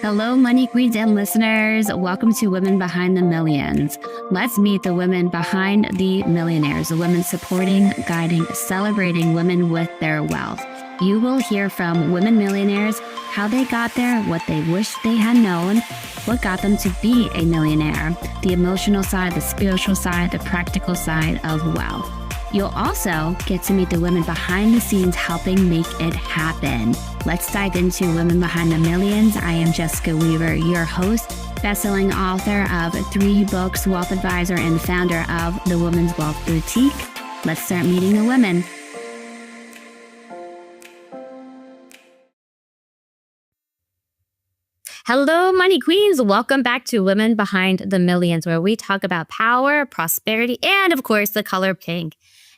Hello, Money Queens and listeners. Welcome to Women Behind the Millions. Let's meet the women behind the millionaires, the women supporting, guiding, celebrating women with their wealth. You will hear from women millionaires, how they got there, what they wish they had known, what got them to be a millionaire, the emotional side, the spiritual side, the practical side of wealth. You'll also get to meet the women behind the scenes helping make it happen. Let's dive into Women Behind the Millions. I am Jessica Weaver, your host, best-selling author of 3 books, wealth advisor, and founder of the Women's Wealth Boutique. Let's start meeting the women. Hello, Money Queens. Welcome back to Women Behind the Millions, where we talk about power, prosperity, and of course, the color pink.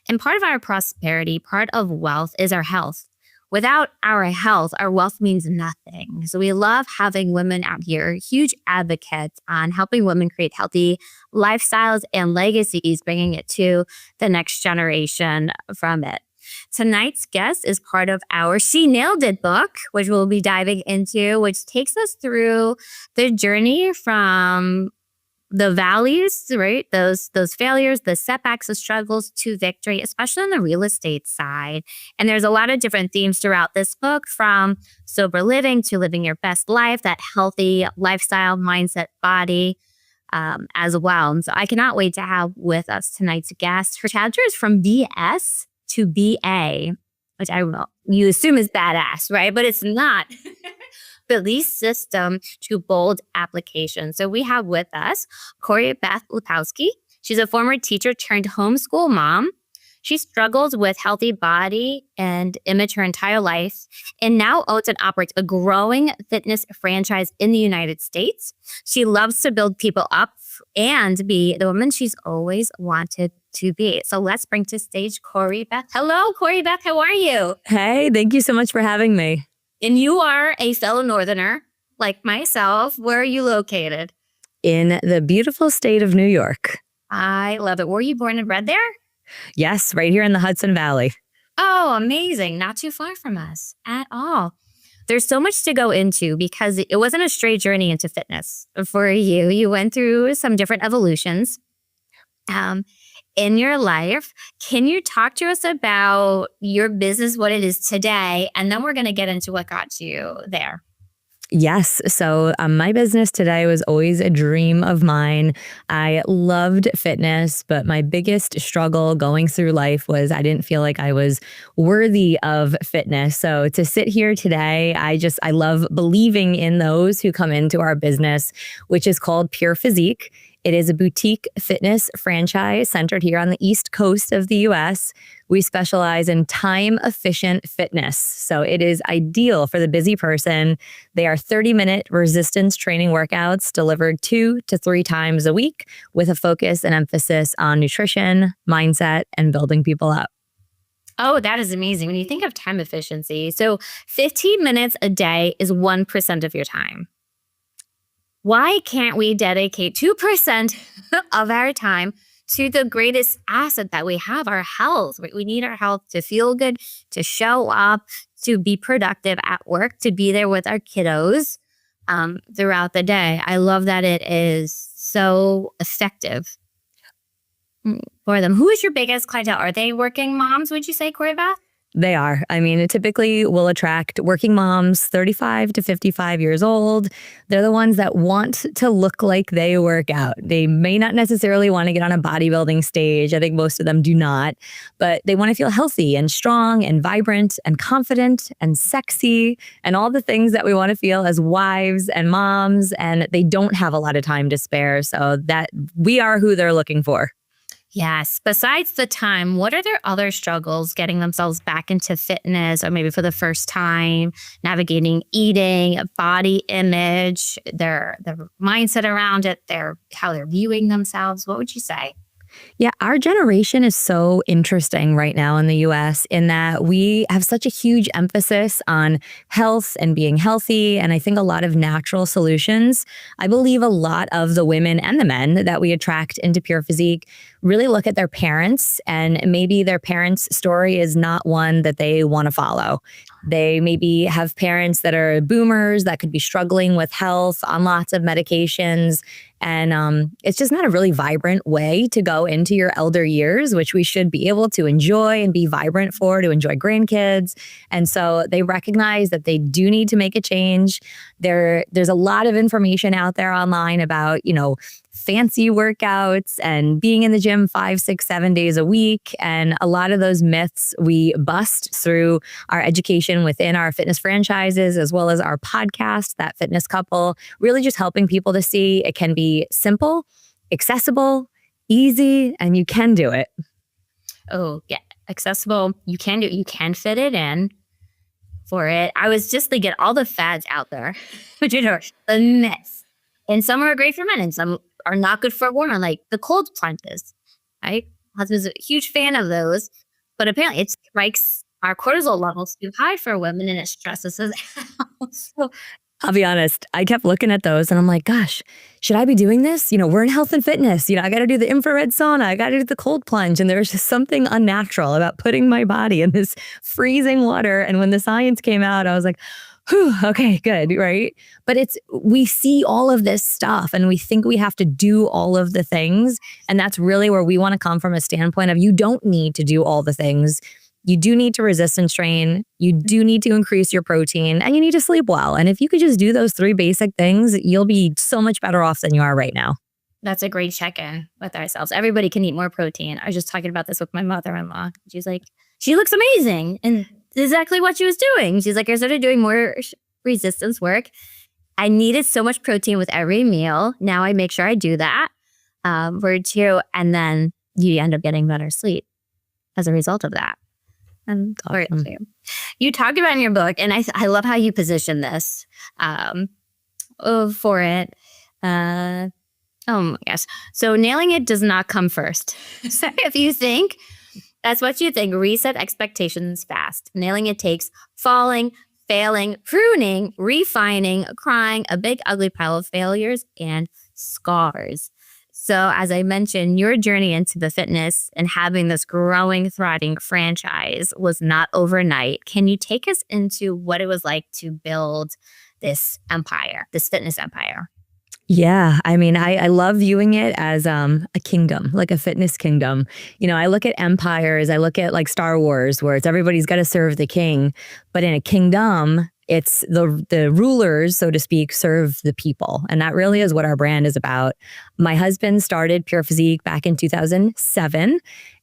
And part of our prosperity, part of wealth is our health. Without our health, our wealth means nothing. So we love having women out here, huge advocates on helping women create healthy lifestyles and legacies, bringing it to the next generation from it. Tonight's guest is part of our She Nailed It book, which we'll be diving into, which takes us through the journey from the valleys, right? Those failures, the setbacks, the struggles to victory, especially on the real estate side. And there's a lot of different themes throughout this book, from sober living to living your best life, that healthy lifestyle, mindset, body, as well. And so I cannot wait to have with us tonight's guest. Her chapter is from BS to BA, which you assume is badass, right? But it's not. Belief system to bold application. So we have with us Corrie-Beth Lipowski. She's a former teacher turned homeschool mom. She struggled with healthy body and image her entire life and now owns and operates a growing fitness franchise in the United States. She loves to build people up and be the woman she's always wanted to be. So let's bring to stage Corrie-Beth. Hello, Corrie-Beth. How are you? Hey, thank you so much for having me. And you are a fellow Northerner like myself. Where are you located? In the beautiful state of New York. I love it. Were you born and bred there? Yes, right here in the Hudson Valley. Oh, amazing. Not too far from us at all. There's so much to go into because it wasn't a straight journey into fitness for you. You went through some different evolutions in your life. Can you talk to us about your business, what it is today, and then we're going to get into what got you there? Yes. So my business today was always a dream of mine. I loved fitness, but my biggest struggle going through life was I didn't feel like I was worthy of fitness. So to sit here today, I love believing in those who come into our business, which is called Pure Physique. It is a boutique fitness franchise centered here on the East Coast of the US. We specialize in time-efficient fitness. So it is ideal for the busy person. They are 30-minute resistance training workouts delivered 2 to 3 times a week with a focus and emphasis on nutrition, mindset, and building people up. Oh, that is amazing. When you think of time efficiency, so 15 minutes a day is 1% of your time. Why can't we dedicate 2% of our time to the greatest asset that we have, our health? We need our health to feel good, to show up, to be productive at work, to be there with our kiddos throughout the day. I love that it is so effective for them. Who is your biggest clientele? Are they working moms, would you say, Corrie-Beth? They are. I mean, it typically will attract working moms, 35 to 55 years old. They're the ones that want to look like they work out. They may not necessarily want to get on a bodybuilding stage. I think most of them do not, but they want to feel healthy and strong and vibrant and confident and sexy and all the things that we want to feel as wives and moms. And they don't have a lot of time to spare. So that we are who they're looking for. Yes. Besides the time, what are their other struggles getting themselves back into fitness, or maybe for the first time, navigating eating, body image, their mindset around it, how they're viewing themselves? What would you say? Yeah, our generation is so interesting right now in the US in that we have such a huge emphasis on health and being healthy. And I think a lot of natural solutions. I believe a lot of the women and the men that we attract into Pure Physique really look at their parents, and maybe their parents' story is not one that they want to follow. They maybe have parents that are boomers that could be struggling with health on lots of medications. And it's just not a really vibrant way to go into your elder years, which we should be able to enjoy and be vibrant for, to enjoy grandkids. And so they recognize that they do need to make a change. There's a lot of information out there online about, fancy workouts and being in the gym 5, 6, 7 days a week. And a lot of those myths we bust through our education within our fitness franchises, as well as our podcast, That Fitness Couple, really just helping people to see it can be simple, accessible, easy, and you can do it. Oh, yeah. Accessible. You can do it. You can fit it in for it. I was just thinking all the fads out there, the myths. And some are great for men and some are not good for women, like the cold plunges. Right? Husband's a huge fan of those, but apparently it spikes our cortisol levels too high for women and it stresses us out. So I'll be honest, I kept looking at those and I'm like, gosh, should I be doing this? We're in health and fitness. I got to do the infrared sauna. I got to do the cold plunge. And there was just something unnatural about putting my body in this freezing water. And when the science came out, I was like, whew, okay, good, right? But we see all of this stuff and we think we have to do all of the things. And that's really where we want to come from, a standpoint of you don't need to do all the things. You do need to resistance train. You do need to increase your protein and you need to sleep well. And if you could just do those 3 basic things, you'll be so much better off than you are right now. That's a great check-in with ourselves. Everybody can eat more protein. I was just talking about this with my mother-in-law. She's like, she looks amazing. And exactly what she was doing. She's like, I started doing more resistance work. I needed so much protein with every meal. Now I make sure I do that. Word 2. And then you end up getting better sleep as a result of that. And awesome. You talk about in your book, and I love how you position this for it. Oh my gosh. So nailing it does not come first. So if you think that's what you think, reset expectations fast. Nailing it takes falling, failing, pruning, refining, crying, a big ugly pile of failures, and scars. So as I mentioned, your journey into the fitness and having this growing, thriving franchise was not overnight. Can you take us into what it was like to build this empire, this fitness empire? Yeah. I mean, I love viewing it as a kingdom, like a fitness kingdom. I look at empires, I look at like Star Wars, where it's everybody's got to serve the king. But in a kingdom, it's the rulers, so to speak, serve the people. And that really is what our brand is about. My husband started Pure Physique back in 2007.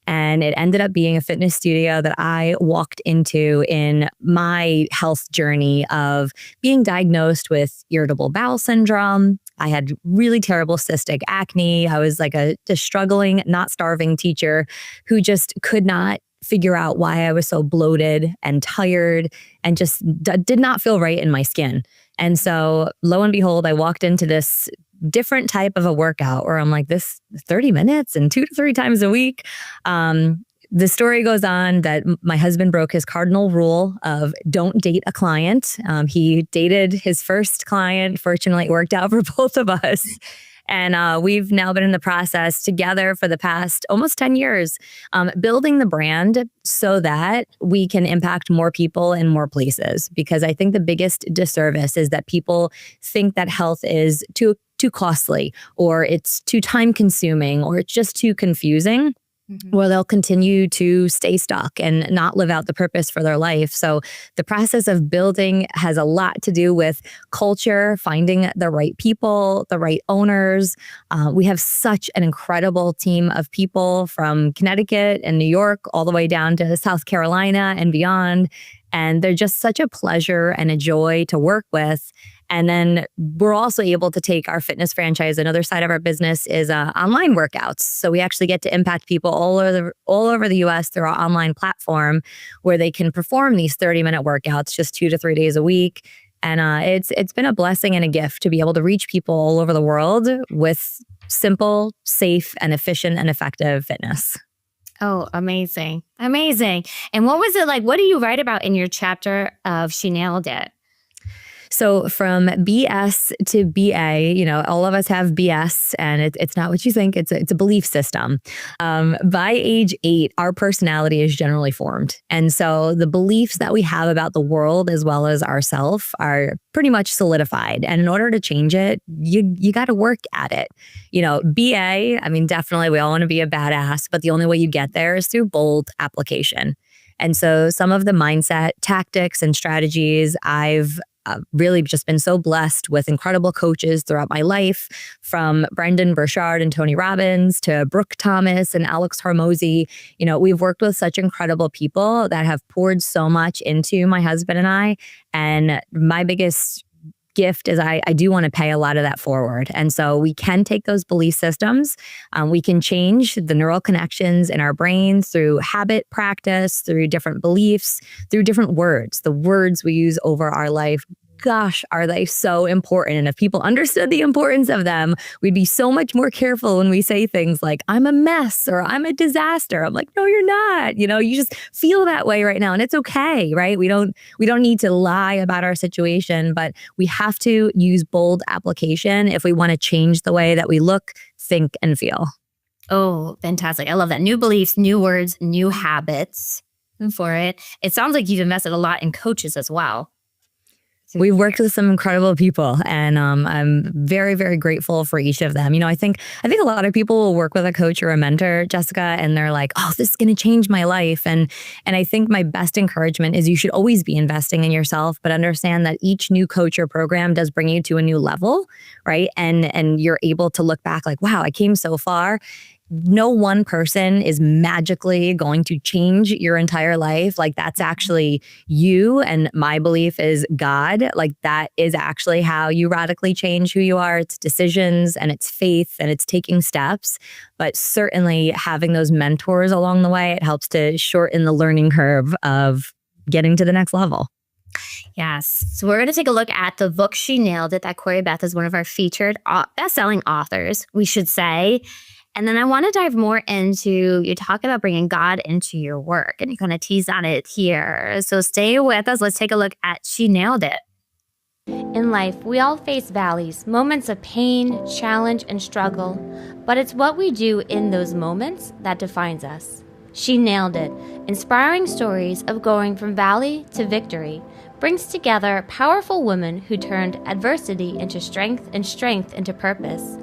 And it ended up being a fitness studio that I walked into in my health journey of being diagnosed with irritable bowel syndrome. I had really terrible cystic acne. I was like a struggling, not starving teacher who just could not figure out why I was so bloated and tired and just did not feel right in my skin. And so lo and behold, I walked into this different type of a workout where I'm like, this 30 minutes and 2 to 3 times a week. The story goes on that my husband broke his cardinal rule of don't date a client. He dated his first client. Fortunately, it worked out for both of us. And we've now been in the process together for the past almost 10 years, building the brand so that we can impact more people in more places. Because I think the biggest disservice is that people think that health is too costly, or it's too time consuming, or it's just too confusing. Where they'll continue to stay stuck and not live out the purpose for their life. So the process of building has a lot to do with culture, finding the right people, the right owners. We have such an incredible team of people from Connecticut and New York all the way down to South Carolina and beyond. And they're just such a pleasure and a joy to work with. And then we're also able to take our fitness franchise. Another side of our business is online workouts. So we actually get to impact people all over the US through our online platform where they can perform these 30-minute workouts just 2 to 3 days a week. And it's been a blessing and a gift to be able to reach people all over the world with simple, safe, and efficient and effective fitness. Oh, amazing. Amazing. And what was it like? What do you write about in your chapter of She Nailed It? So from BS to BA, all of us have BS, and it's not what you think. It's a belief system. By age 8, our personality is generally formed, and so the beliefs that we have about the world as well as ourselves are pretty much solidified. And in order to change it, you got to work at it. BA. I mean, definitely, we all want to be a badass, but the only way you get there is through bold application. And so some of the mindset tactics and strategies I've really just been so blessed with incredible coaches throughout my life, from Brendan Burchard and Tony Robbins to Brooke Thomas and Alex Hormozy. We've worked with such incredible people that have poured so much into my husband and I. And my biggest gift is I do want to pay a lot of that forward. And so we can take those belief systems. We can change the neural connections in our brain through habit practice, through different beliefs, through different words. The words we use over our life, gosh, are they so important. And if people understood the importance of them, we'd be so much more careful when we say things like, I'm a mess or I'm a disaster. I'm like, no, you're not. You just feel that way right now. And it's okay, right? We don't need to lie about our situation, but we have to use bold application if we want to change the way that we look, think, and feel. Oh, fantastic. I love that. New beliefs, new words, new habits for it. It sounds like you've invested a lot in coaches as well. We've worked with some incredible people, and I'm very, very grateful for each of them. I think a lot of people will work with a coach or a mentor, Jessica, and they're like, "Oh, this is going to change my life." And I think my best encouragement is you should always be investing in yourself, but understand that each new coach or program does bring you to a new level, right? And you're able to look back like, "Wow, I came so far." No one person is magically going to change your entire life. Like, that's actually you. And my belief is God. Like, that is actually how you radically change who you are. It's decisions and it's faith and it's taking steps. But certainly having those mentors along the way, it helps to shorten the learning curve of getting to the next level. Yes. So we're going to take a look at the book She Nailed It, that Corrie-Beth is one of our featured best-selling authors, we should say. And then I want to dive more into, you talk about bringing God into your work, and you kind of tease on it here. So stay with us. Let's take a look at She Nailed It. In life, we all face valleys, moments of pain, challenge, and struggle. But it's what we do in those moments that defines us. She Nailed It. Inspiring stories of going from valley to victory brings together powerful women who turned adversity into strength and strength into purpose.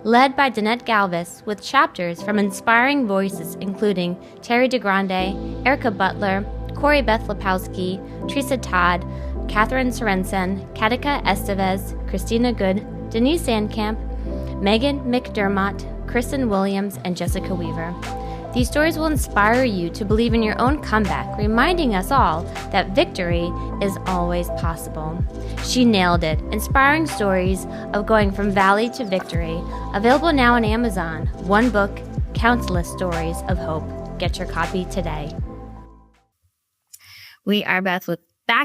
Led by Danette Galvis, with chapters from inspiring voices including Terry DeGrande, Erica Butler, Corrie-Beth Lipowski, Teresa Todd, Catherine Sorensen, Katika Estevez, Christina Good, Denise Sandkamp, Megan McDermott, Kristen Williams, and Jessica Weaver. These stories will inspire you to believe in your own comeback, reminding us all that victory is always possible. She Nailed It. Inspiring stories of going from valley to victory. Available now on Amazon. One book, countless stories of hope. Get your copy today. We are back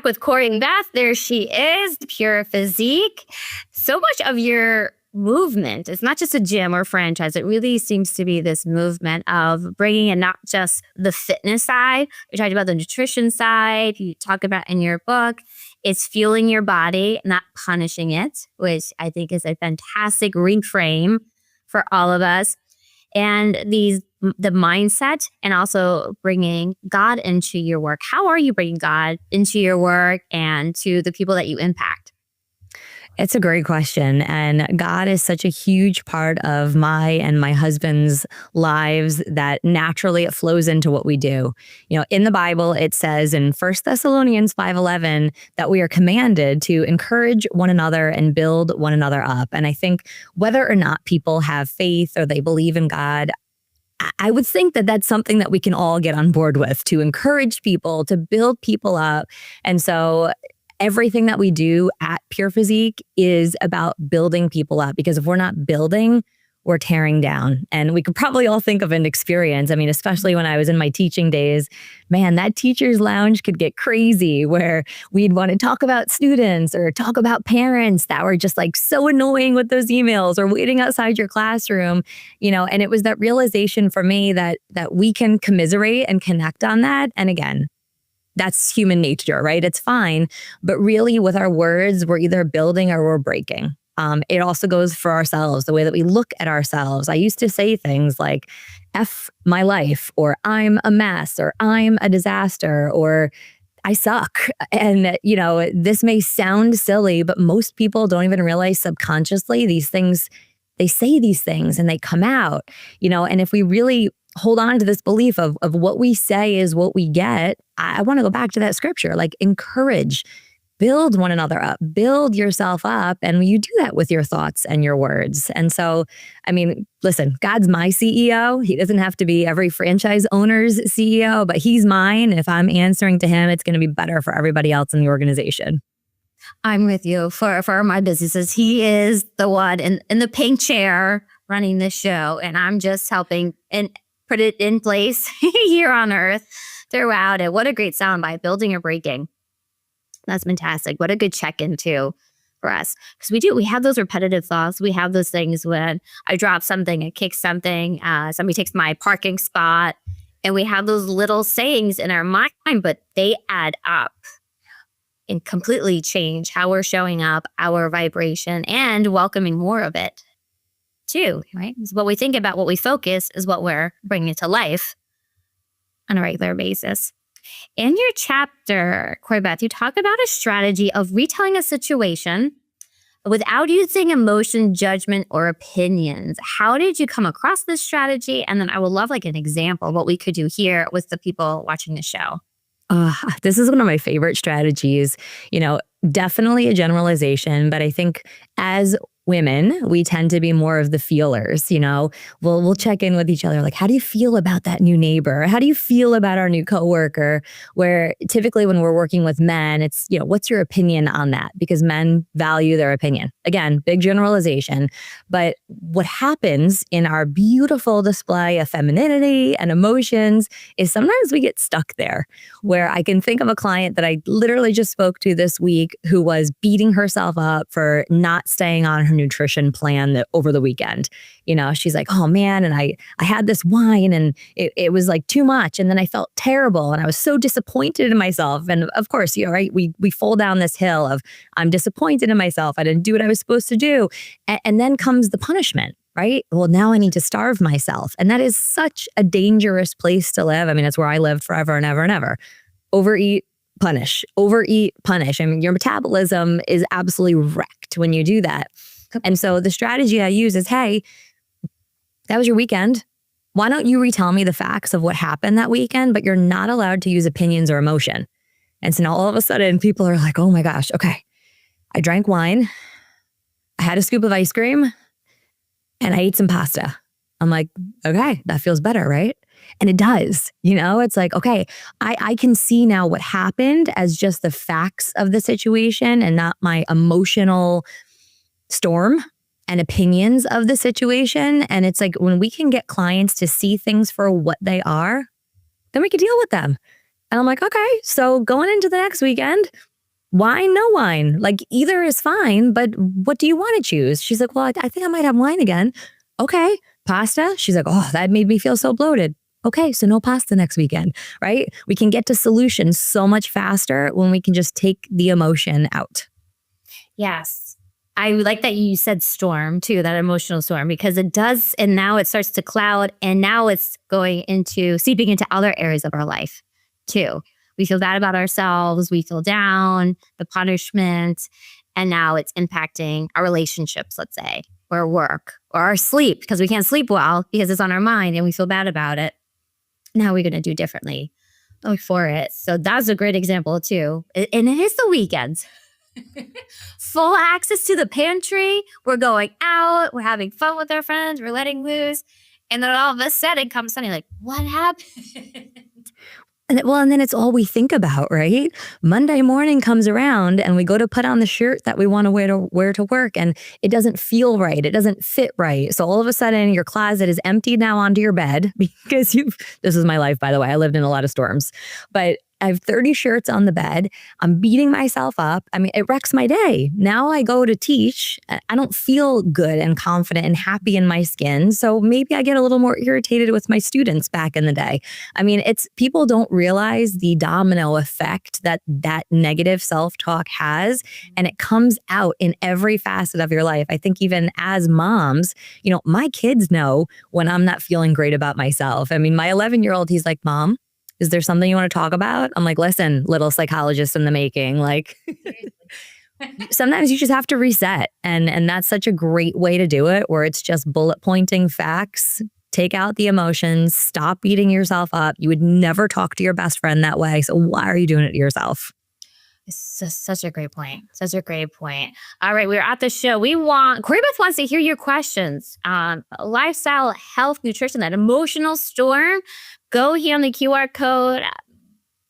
with Corrie-Beth. There she is, Pure Physique. So much of your movement, it's not just a gym or franchise. It really seems to be this movement of bringing in not just the fitness side. We talked about the nutrition side. You talk about in your book, it's fueling your body, not punishing it, which I think is a fantastic reframe for all of us. And the mindset, and also bringing God into your work. How are you bringing God into your work and to the people that you impact? It's a great question. And God is such a huge part of my and my husband's lives that naturally it flows into what we do. In the Bible, it says in 1 Thessalonians 5:11 that we are commanded to encourage one another and build one another up. And I think whether or not people have faith or they believe in God, I would think that that's something that we can all get on board with, to encourage people, to build people up. And so everything that we do at Pure Physique is about building people up, because if we're not building, we're tearing down. And we could probably all think of an experience. I mean, especially when I was in my teaching days, man, that teacher's lounge could get crazy, where we'd want to talk about students or talk about parents that were just like so annoying with those emails or waiting outside your classroom, and it was that realization for me that we can commiserate and connect on that. And again, that's human nature, right? It's fine. But really, with our words, we're either building or we're breaking. It also goes for ourselves, the way that we look at ourselves. I used to say things like, F my life, or I'm a mess, or I'm a disaster, or I suck. And, this may sound silly, but most people don't even realize subconsciously these things, they say these things and they come out, and if we really hold on to this belief of what we say is what we get, I want to go back to that scripture, like encourage, build one another up, build yourself up. And you do that with your thoughts and your words. And so, listen, God's my CEO. He doesn't have to be every franchise owner's CEO, but he's mine. If I'm answering to him, it's going to be better for everybody else in the organization. I'm with you. For my businesses, he is the one in the pink chair running this show, and I'm just helping and put it in place here on earth throughout it. What a great soundbite, building or breaking. That's fantastic. What a good check-in too for us. Because we have those repetitive thoughts. We have those things when I drop something, I kick something, somebody takes my parking spot, and we have those little sayings in our mind, but they add up and completely change how we're showing up, our vibration, and welcoming more of it too, right? So what we think about, what we focus is what we're bringing to life on a regular basis. In your chapter, Corrie-Beth, you talk about a strategy of retelling a situation without using emotion, judgment, or opinions. How did you come across this strategy? And then I would love like an example of what we could do here with the people watching the show. This is one of my favorite strategies, definitely a generalization, but I think as women, we tend to be more of the feelers, we'll check in with each other. Like, how do you feel about that new neighbor? How do you feel about our new coworker? Where typically when we're working with men, it's, what's your opinion on that? Because men value their opinion. Again, big generalization. But what happens in our beautiful display of femininity and emotions is sometimes we get stuck there, where I can think of a client that I literally just spoke to this week who was beating herself up for not staying on her nutrition plan over the weekend. She's like, oh man, and I had this wine and it was like too much. And then I felt terrible and I was so disappointed in myself. And of course, right, we fall down this hill of I'm disappointed in myself. I didn't do what I was supposed to do. And then comes the punishment, right? Well, now I need to starve myself. And that is such a dangerous place to live. It's where I lived forever and ever and ever. Overeat, punish, overeat, punish. Your metabolism is absolutely wrecked when you do that. And so the strategy I use is, hey, that was your weekend. Why don't you retell me the facts of what happened that weekend, but you're not allowed to use opinions or emotion. And so now all of a sudden people are like, oh my gosh, okay, I drank wine, I had a scoop of ice cream, and I ate some pasta. I'm like, okay, that feels better, right? And it does, it's like, okay, I can see now what happened as just the facts of the situation and not my emotional storm and opinions of the situation. And it's like when we can get clients to see things for what they are, then we can deal with them. And I'm like, okay, so going into the next weekend, wine, no wine, like either is fine, but what do you want to choose? She's like, well, I think I might have wine again. Okay, pasta. She's like, oh, that made me feel so bloated. Okay, so no pasta next weekend, right? We can get to solutions so much faster when we can just take the emotion out. Yes. I like that you said storm too, that emotional storm, because it does. And now it starts to cloud and now it's seeping into other areas of our life too. We feel bad about ourselves. We feel down, the punishment, and now it's impacting our relationships, let's say, or work or our sleep, because we can't sleep well because it's on our mind and we feel bad about it. Now we're going to do differently for it. So that's a great example too. And it is the weekends. Full access to the pantry. We're going out. We're having fun with our friends. We're letting loose. And then all of a sudden comes Sunday, like, what happened? And then it's all we think about, right? Monday morning comes around and we go to put on the shirt that we want to wear to work, and it doesn't feel right. It doesn't fit right. So all of a sudden your closet is emptied now onto your bed because this is my life, by the way. I lived in a lot of storms, but I have 30 shirts on the bed. I'm beating myself up. I mean, it wrecks my day. Now I go to teach. I don't feel good and confident and happy in my skin. So maybe I get a little more irritated with my students back in the day. I mean, it's people don't realize the domino effect that negative self-talk has, and it comes out in every facet of your life. I think even as moms, my kids know when I'm not feeling great about myself. I mean, my 11-year-old, he's like, Mom, is there something you want to talk about? I'm like, listen, little psychologist in the making. Like, sometimes you just have to reset. And that's such a great way to do it, where it's just bullet pointing facts, take out the emotions, stop beating yourself up. You would never talk to your best friend that way. So why are you doing it to yourself? It's just such a great point. Such a great point. All right, we're at the show. Corrie-Beth wants to hear your questions on lifestyle, health, nutrition, that emotional storm. Go here on the QR code,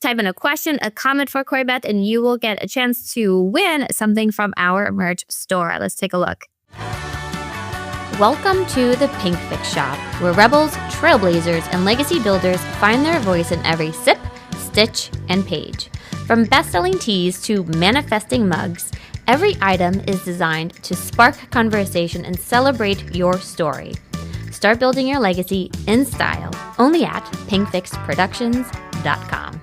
type in a question, a comment for Corrie-Beth, and you will get a chance to win something from our merch store. Let's take a look. Welcome to the Pink Fix Shop, where rebels, trailblazers, and legacy builders find their voice in every sip, stitch, and page. From best-selling teas to manifesting mugs, every item is designed to spark conversation and celebrate your story. Start building your legacy in style, only at pinkfixproductions.com.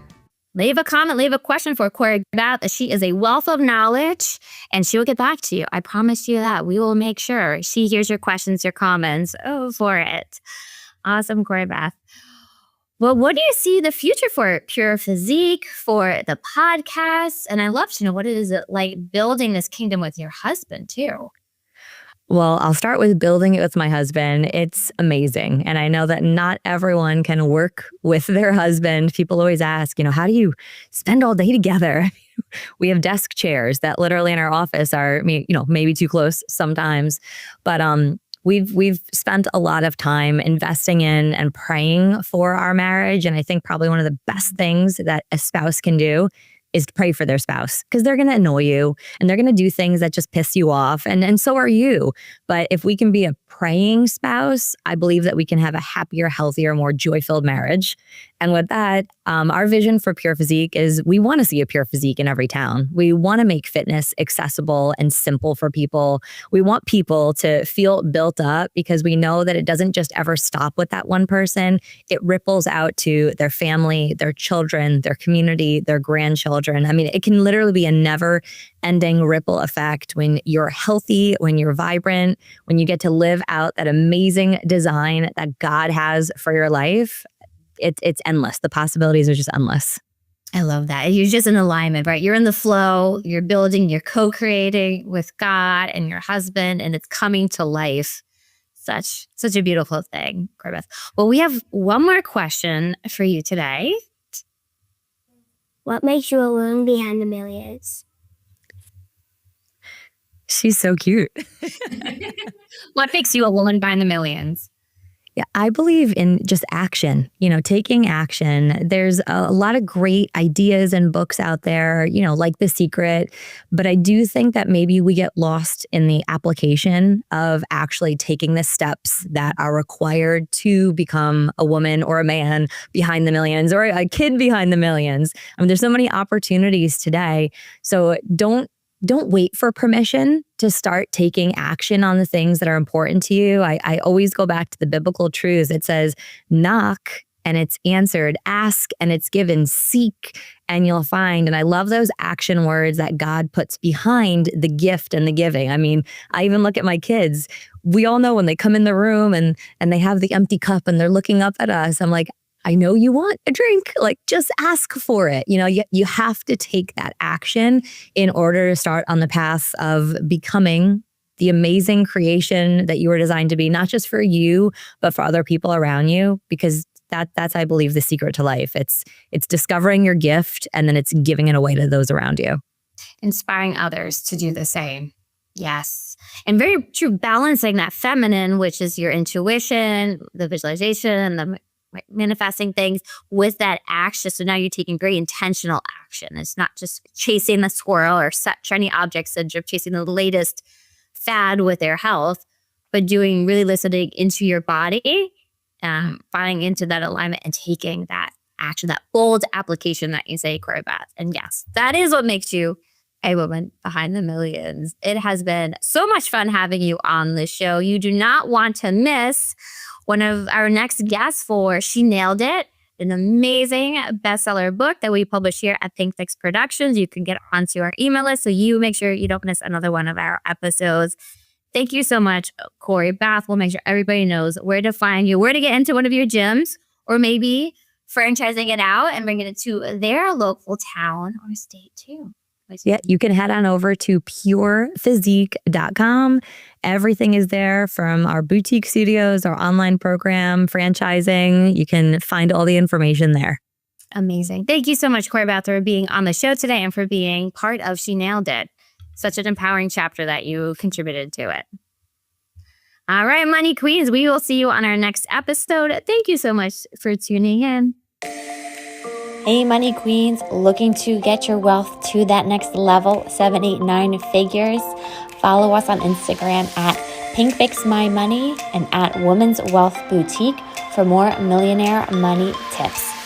Leave a comment, leave a question for Corrie-Beth. She is a wealth of knowledge, and she will get back to you. I promise you that. We will make sure she hears your questions, your comments. Oh, for it. Awesome, Corrie-Beth. Well, what do you see the future for Pure Physique, for the podcast? And I love to know, what is it like building this kingdom with your husband too? Well, I'll start with building it with my husband. It's amazing. And I know that not everyone can work with their husband. People always ask, how do you spend all day together? We have desk chairs that literally in our office are, maybe too close sometimes. But we've spent a lot of time investing in and praying for our marriage. And I think probably one of the best things that a spouse can do is to pray for their spouse, because they're going to annoy you and they're going to do things that just piss you off. And so are you. But if we can be a praying spouse, I believe that we can have a happier, healthier, more joy-filled marriage. And with that, our vision for Pure Physique is we want to see a Pure Physique in every town. We want to make fitness accessible and simple for people. We want people to feel built up, because we know that it doesn't just ever stop with that one person. It ripples out to their family, their children, their community, their grandchildren. I mean, it can literally be a never-ending ripple effect when you're healthy, when you're vibrant, when you get to live out that amazing design that God has for your life. It's endless. The possibilities are just endless. I love that. You're just in alignment, right? You're in the flow, you're building, you're co-creating with God and your husband, and it's coming to life. Such a beautiful thing, Corrie-Beth. Well, we have one more question for you today. What makes you a woman behind the millions? She's so cute. What makes you a woman behind the millions? Yeah, I believe in just action, taking action. There's a lot of great ideas and books out there, like The Secret. But I do think that maybe we get lost in the application of actually taking the steps that are required to become a woman or a man behind the millions, or a kid behind the millions. I mean, there's so many opportunities today. So don't wait for permission to start taking action on the things that are important to you. I always go back to the biblical truths. It says, knock and it's answered, ask and it's given, seek and you'll find. And I love those action words that God puts behind the gift and the giving. I mean, I even look at my kids. We all know when they come in the room and they have the empty cup and they're looking up at us, I'm like, I know you want a drink, like just ask for it. You have to take that action in order to start on the path of becoming the amazing creation that you were designed to be, not just for you, but for other people around you, because that's, I believe, the secret to life. It's discovering your gift and then it's giving it away to those around you. Inspiring others to do the same. Yes. And very true, balancing that feminine, which is your intuition, the visualization, the manifesting things, with that action. So now you're taking very intentional action. It's not just chasing the squirrel or shiny objects and chasing the latest fad with their health, but really listening into your body, finding into that alignment and taking that action, that bold application that you say, Corrie-Beth. And yes, that is what makes you a woman behind the millions. It has been so much fun having you on the show. You do not want to miss one of our next guests for She Nailed It, an amazing bestseller book that we publish here at Think Fix Productions. You can get onto our email list so you make sure you don't miss another one of our episodes. Thank you so much, Corrie-Beth. We'll make sure everybody knows where to find you, where to get into one of your gyms, or maybe franchising it out and bringing it to their local town or state too. Yeah, you can head on over to purephysique.com. Everything is there, from our boutique studios, our online program, franchising. You can find all the information there. Amazing. Thank you so much, Corrie-Beth, for being on the show today and for being part of She Nailed It. Such an empowering chapter that you contributed to it. All right, Money Queens, we will see you on our next episode. Thank you so much for tuning in. Hey, Money Queens, looking to get your wealth to that next level, 7, 8, 9 figures? Follow us on Instagram at PinkFixMyMoney and at Women's Wealth Boutique for more millionaire money tips.